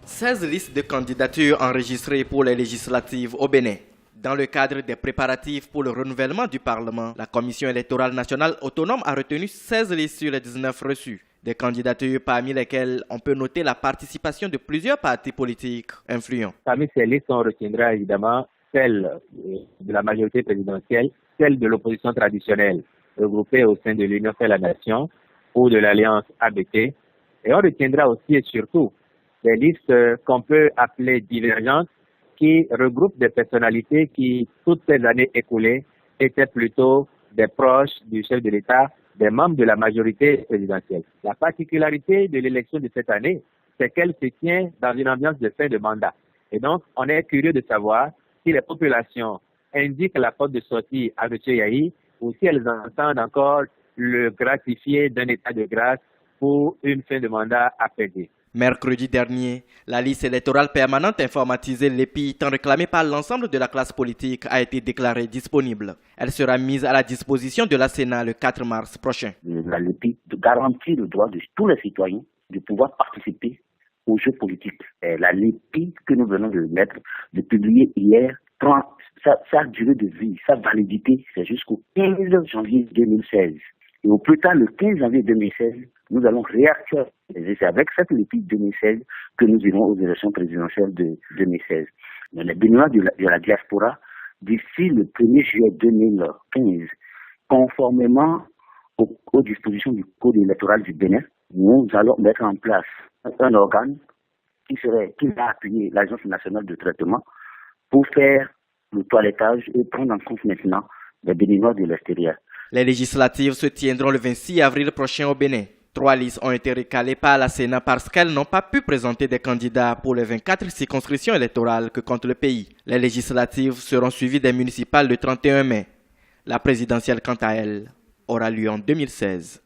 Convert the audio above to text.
16 listes de candidatures enregistrées pour les législatives au Bénin. Dans le cadre des préparatifs pour le renouvellement du Parlement, la Commission électorale nationale autonome a retenu 16 listes sur les 19 reçues. Des candidatures parmi lesquelles on peut noter la participation de plusieurs partis politiques influents. Parmi ces listes, on retiendra évidemment celle de la majorité présidentielle, celle de l'opposition traditionnelle, regroupée au sein de l'Union fait la Nation ou de l'Alliance ABT. Et on retiendra aussi et surtout des listes qu'on peut appeler divergentes, qui regroupent des personnalités qui, toutes ces années écoulées, étaient plutôt des proches du chef de l'État, des membres de la majorité présidentielle. La particularité de l'élection de cette année, c'est qu'elle se tient dans une ambiance de fin de mandat. Et donc, on est curieux de savoir si les populations indiquent la porte de sortie à M. Yahi ou si elles entendent encore le gratifier d'un état de grâce pour une fin de mandat apaisée. Mercredi dernier, la liste électorale permanente informatisée l'EPI, tant réclamée par l'ensemble de la classe politique, a été déclarée disponible. Elle sera mise à la disposition de la Sénat le 4 mars prochain. La LEPI garantit le droit de tous les citoyens de pouvoir participer aux jeux politiques. Et la LEPI que nous venons de mettre, de publier hier, prend sa durée de vie, sa validité, c'est jusqu'au 15 janvier 2016. Et au plus tard, le 15 janvier 2016, nous allons réactualiser. C'est avec cette LEPI 2016 que nous irons aux élections présidentielles de 2016. Mais les bénévoles de la diaspora, d'ici le 1er juillet 2015, conformément aux dispositions du Code électoral du Bénin, nous allons mettre en place un organe qui va appuyer l'Agence nationale de traitement pour faire le toilettage et prendre en compte maintenant les bénévoles de l'extérieur. Les législatives se tiendront le 26 avril prochain au Bénin. 3 listes ont été recalées par la Sénat parce qu'elles n'ont pas pu présenter des candidats pour les 24 circonscriptions électorales que compte le pays. Les législatives seront suivies des municipales le 31 mai. La présidentielle, quant à elle, aura lieu en 2016.